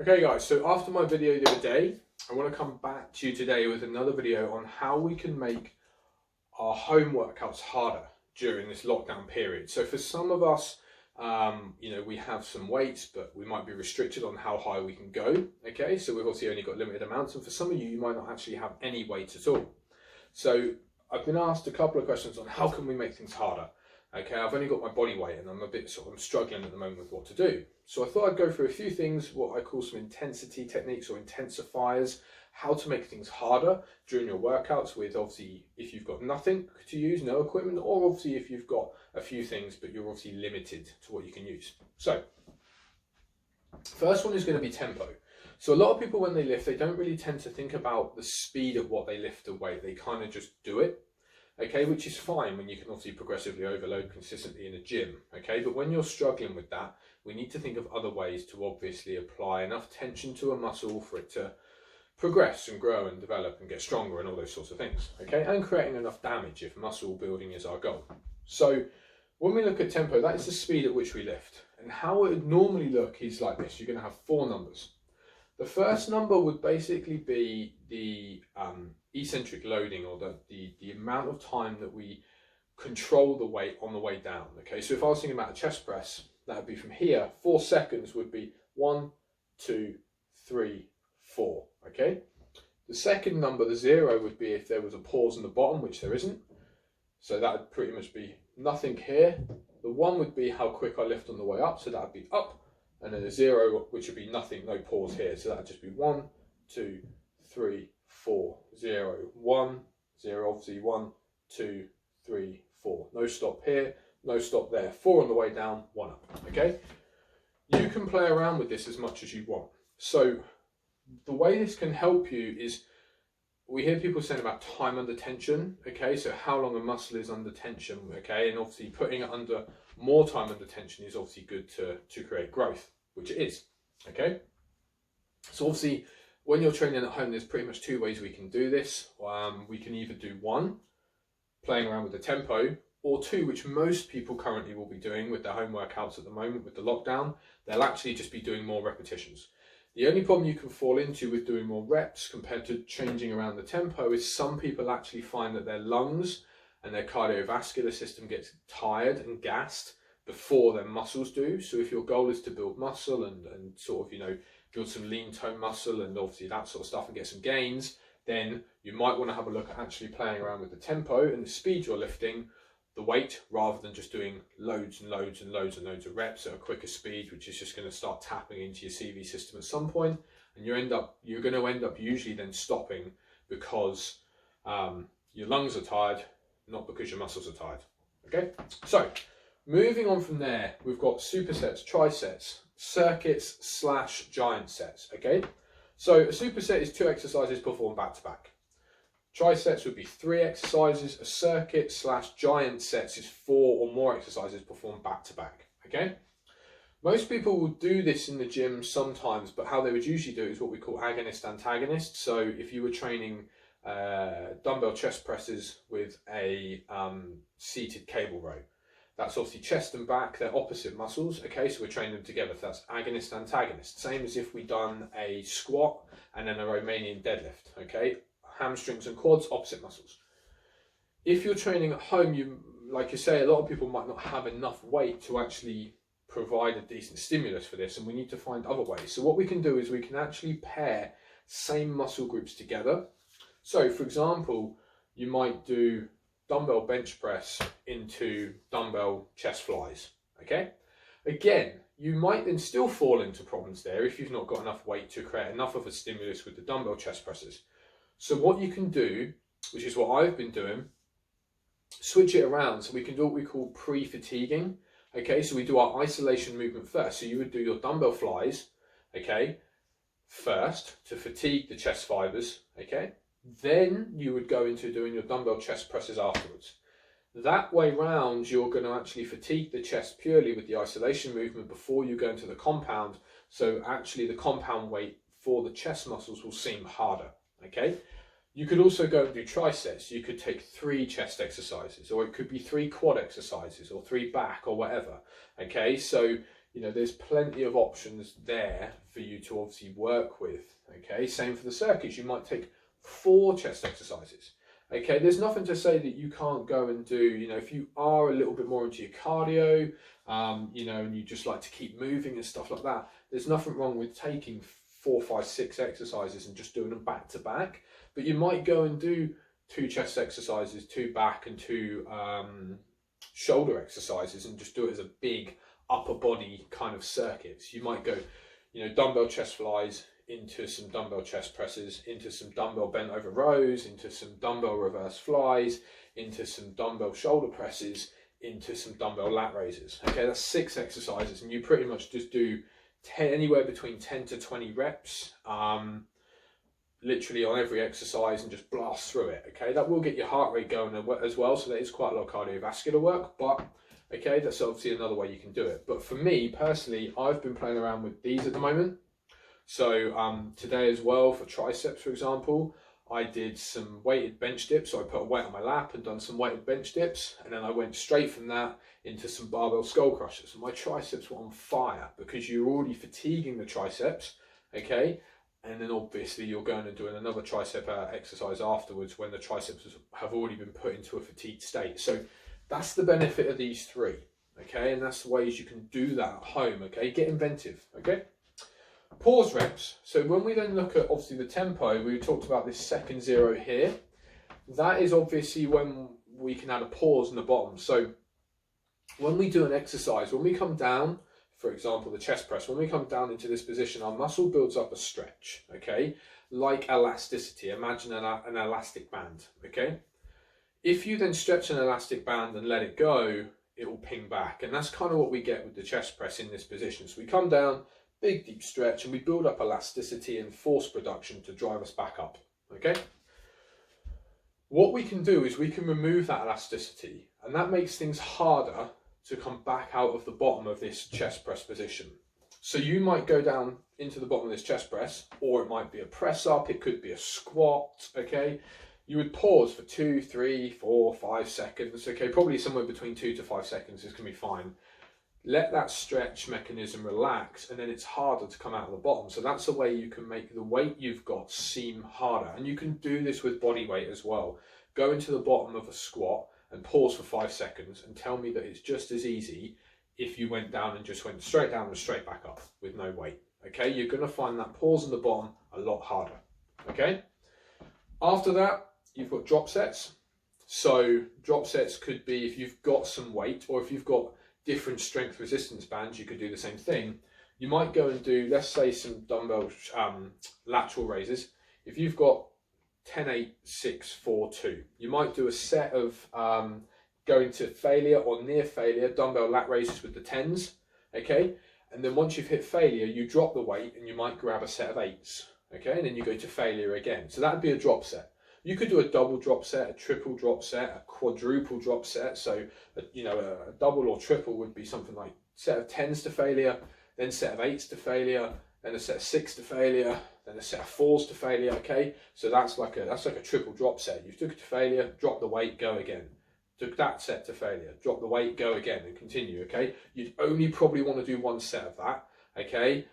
Okay guys, so after my video the other day, I want to come back to you today with another video on how we can make our home workouts harder during this lockdown period. So for some of us, we have some weights, but we might be restricted on how high we can go. Okay, so we've obviously only got limited amounts, and for some of you, you might not actually have any weight at all. So I've been asked a couple of questions on how can we make things harder. Okay, I've only got my body weight and I'm struggling at the moment with what to do. So I thought I'd go through a few things, what I call some intensity techniques or intensifiers, how to make things harder during your workouts with obviously if you've got nothing to use, no equipment, or obviously if you've got a few things but you're obviously limited to what you can use. So first one is going to be tempo. So a lot of people when they lift, they don't really tend to think about the speed at what they lift a weight. They kind of just do it. Okay, which is fine when you can obviously progressively overload consistently in a gym, okay? But when you're struggling with that, we need to think of other ways to obviously apply enough tension to a muscle for it to progress and grow and develop and get stronger and all those sorts of things, okay? And creating enough damage if muscle building is our goal. So when we look at tempo, that is the speed at which we lift. And how it would normally look is like this. You're going to have 4 numbers. The first number would basically be the eccentric loading, or the amount of time that we control the weight on the way down. Okay, so if I was thinking about a chest press, that would be from here. 4 seconds would be 1, 2, 3, 4. Okay, the second number, the 0, would be if there was a pause in the bottom, which there isn't. So that would pretty much be nothing here. The 1 would be how quick I lift on the way up, so that would be up. And then a 0, which would be nothing, no pause here. So that would just be 1, 2, 3, 4, 0, 1, 0, obviously 1, 2, 3, 4. No stop here, no stop there. 4 on the way down, 1 up, okay? You can play around with this as much as you want. So the way this can help you is, we hear people saying about time under tension, okay? So how long a muscle is under tension, okay? And obviously putting it under more time under tension is obviously good to create growth, which it is, okay? So obviously when you're training at home, there's pretty much 2 ways we can do this. We can either do 1, playing around with the tempo, or 2, which most people currently will be doing with their home workouts at the moment with the lockdown. They'll actually just be doing more repetitions. The only problem you can fall into with doing more reps compared to changing around the tempo is some people actually find that their lungs and their cardiovascular system gets tired and gassed before their muscles do. So if your goal is to build muscle and sort of, build some lean tone muscle and obviously that sort of stuff and get some gains, then you might want to have a look at actually playing around with the tempo and the speed you're lifting the weight, rather than just doing loads and loads and loads and loads of reps at a quicker speed, which is just going to start tapping into your CV system at some point, and you're going to end up usually then stopping because your lungs are tired, not because your muscles are tired. Okay, so moving on from there, we've got supersets, trisets, circuits / giant sets. Okay, so a superset is 2 exercises performed back to back. Trisets would be 3 exercises. A circuit / giant sets is 4 or more exercises performed back to back. Okay, most people will do this in the gym sometimes, but how they would usually do it is what we call agonist antagonist. So if you were training dumbbell chest presses with a seated cable row, that's obviously chest and back, they're opposite muscles. Okay, so we're training them together. So that's agonist antagonist, same as if we done a squat and then a Romanian deadlift. Okay, hamstrings and quads, opposite muscles. If you're training at home, like you say, a lot of people might not have enough weight to actually provide a decent stimulus for this, and we need to find other ways. So what we can do is we can actually pair same muscle groups together. So for example, you might do dumbbell bench press into dumbbell chest flies. Okay, again, you might then still fall into problems there if you've not got enough weight to create enough of a stimulus with the dumbbell chest presses. So what you can do, which is what I've been doing, switch it around. So we can do what we call pre-fatiguing. Okay, so we do our isolation movement first. So you would do your dumbbell flies, okay, first to fatigue the chest fibers, okay. Then you would go into doing your dumbbell chest presses afterwards. That way round, you're going to actually fatigue the chest purely with the isolation movement before you go into the compound. So actually the compound weight for the chest muscles will seem harder. Okay, you could also go and do trisets. You could take 3 chest exercises, or it could be 3 quad exercises, or 3 back, or whatever. Okay, so you know, there's plenty of options there for you to obviously work with. Okay, same for the circuits. You might take 4 chest exercises. Okay, there's nothing to say that you can't go and do, you know, if you are a little bit more into your cardio, you know, and you just like to keep moving and stuff like that, there's nothing wrong with taking 4, 5, 6 exercises and just doing them back to back. But you might go and do 2 chest exercises, 2 back and 2 shoulder exercises, and just do it as a big upper body kind of circuits. You might go, you know, dumbbell chest flies into some dumbbell chest presses, into some dumbbell bent over rows, into some dumbbell reverse flies, into some dumbbell shoulder presses, into some dumbbell lat raises. Okay, that's 6 exercises, and you pretty much just do anywhere between 10 to 20 reps, literally on every exercise, and just blast through it. Okay, that will get your heart rate going as well, so that is quite a lot of cardiovascular work, but okay, that's obviously another way you can do it. But for me personally, I've been playing around with these at the moment. So today as well, for triceps for example, I did some weighted bench dips. So I put a weight on my lap and done some weighted bench dips, and then I went straight from that into some barbell skull crushers, and my triceps were on fire because you're already fatiguing the triceps. Okay, and then obviously you're going and doing another tricep exercise afterwards when the triceps have already been put into a fatigued state. So that's the benefit of these 3. Okay, and that's the ways you can do that at home. Okay, get inventive. Okay, pause reps. So when we then look at obviously the tempo, we talked about this second 0 here. That is obviously when we can add a pause in the bottom. So when we do an exercise, when we come down, for example, the chest press, when we come down into this position, our muscle builds up a stretch, okay? Like elasticity, imagine an elastic band, okay? If you then stretch an elastic band and let it go, it will ping back. And that's kind of what we get with the chest press in this position. So we come down, big deep stretch, and we build up elasticity and force production to drive us back up, okay? What we can do is we can remove that elasticity, and that makes things harder to come back out of the bottom of this chest press position. So you might go down into the bottom of this chest press, or it might be a press up, it could be a squat, okay? You would pause for 2, 3, 4, 5 seconds, okay? Probably somewhere between 2 to 5 seconds, this can be fine. Let that stretch mechanism relax, and then it's harder to come out of the bottom. So that's a way you can make the weight you've got seem harder. And you can do this with body weight as well. Go into the bottom of a squat and pause for 5 seconds and tell me that it's just as easy if you went down and just went straight down and straight back up with no weight. Okay, you're going to find that pause in the bottom a lot harder. Okay, after that, you've got drop sets. So drop sets could be if you've got some weight, or if you've got different strength resistance bands, you could do the same thing. You might go and do, let's say, some dumbbell lateral raises. If you've got 10, 8, 6, 4, 2, you might do a set of going to failure or near failure dumbbell lat raises with the 10s, okay? And then once you've hit failure, you drop the weight and you might grab a set of 8s, okay? And then you go to failure again. So that'd be a drop set. You could do a double drop set, a triple drop set, a quadruple drop set. So, you know, a double or triple would be something like set of 10s to failure, then set of 8s to failure, then a set of 6 to failure, then a set of 4s to failure, okay? So that's like a triple drop set. You took it to failure, drop the weight, go again. Took that set to failure, drop the weight, go again, and continue, okay? You'd only probably want to do 1 set of that, okay?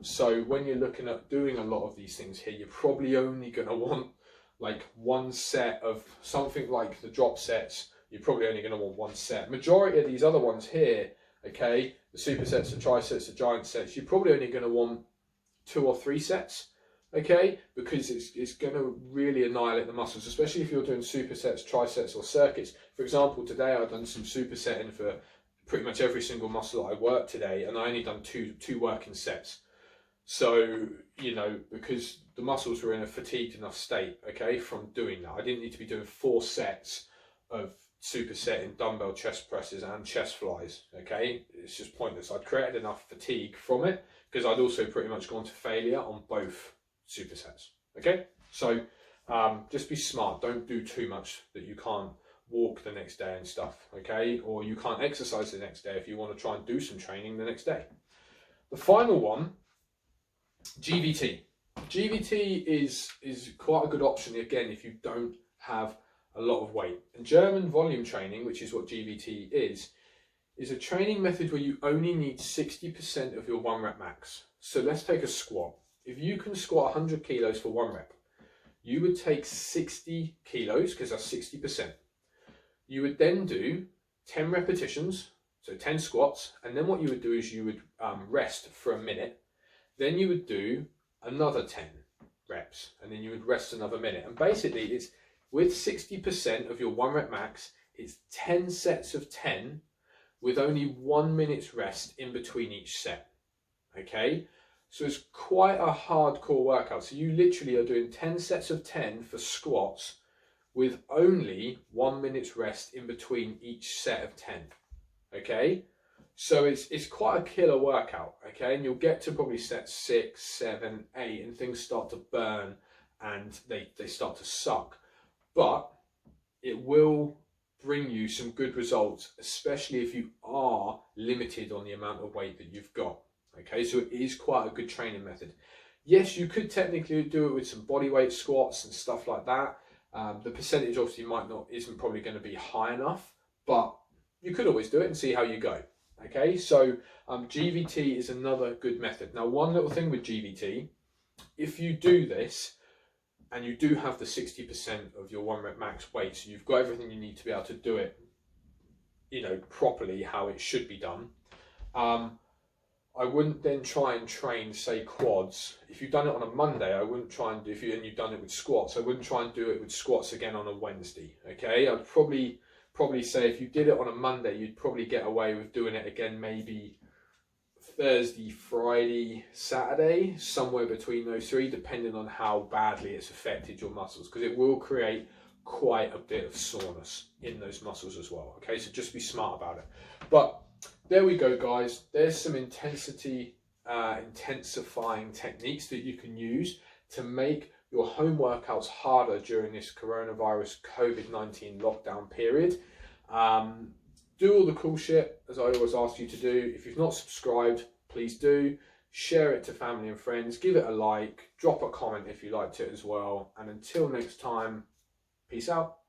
So when you're looking at doing a lot of these things here, you're probably only going to want like 1 set of something like the drop sets. You're probably only going to want 1 set. Majority of these other ones here, okay, the supersets, the trisets, the giant sets, you're probably only going to want 2 or 3 sets, okay, because it's going to really annihilate the muscles, especially if you're doing supersets, trisets, or circuits. For example, today I've done some supersetting for pretty much every single muscle I worked today, and I only done two working sets. So, you know, because the muscles were in a fatigued enough state, okay, from doing that. I didn't need to be doing 4 sets of supersetting dumbbell chest presses and chest flies, okay? It's just pointless. I'd created enough fatigue from it because I'd also pretty much gone to failure on both supersets, okay? So just be smart. Don't do too much that you can't walk the next day and stuff, okay? Or you can't exercise the next day if you want to try and do some training the next day. The final one, GVT. GVT is quite a good option, again, if you don't have a lot of weight. And German volume training, which is what GVT is, is a training method where you only need 60% of your 1 rep max. So let's take a squat. If you can squat 100 kilos for 1 rep, you would take 60 kilos, because that's 60%. You would then do 10 repetitions, so 10 squats, and then what you would do is you would rest for a minute. Then you would do another 10 reps, and then you would rest another minute. And basically, it's with 60% of your 1 rep max, it's 10 sets of 10 with only 1 minute's rest in between each set. Okay, so it's quite a hardcore workout. So you literally are doing 10 sets of 10 for squats with only 1 minute's rest in between each set of 10. Okay, so it's quite a killer workout. Okay, and you'll get to probably set 6, 7, 8, and things start to burn and they start to suck. But it will bring you some good results, especially if you are limited on the amount of weight that you've got. Okay, so it is quite a good training method. Yes, you could technically do it with some body weight squats and stuff like that. The percentage obviously isn't probably going to be high enough, but you could always do it and see how you go. Okay, so GVT is another good method. Now, one little thing with GVT, if you do this and you do have the 60% of your 1 rep max weight, so you've got everything you need to be able to do it, you know, properly how it should be done. I wouldn't then try and train, say, quads. If you've done it on a Monday, I wouldn't try and do, and you've done it with squats, I wouldn't try and do it with squats again on a Wednesday. Okay, I'd probably say if you did it on a Monday, you'd probably get away with doing it again maybe Thursday, Friday, Saturday, somewhere between those three, depending on how badly it's affected your muscles, because it will create quite a bit of soreness in those muscles as well. Okay, so just be smart about it. But there we go, guys. There's some intensifying techniques that you can use to make your home workouts harder during this coronavirus COVID-19 lockdown period. Do all the cool shit, as I always ask you to do. If you've not subscribed, please do. Share it to family and friends. Give it a like. Drop a comment if you liked it as well. And until next time, peace out.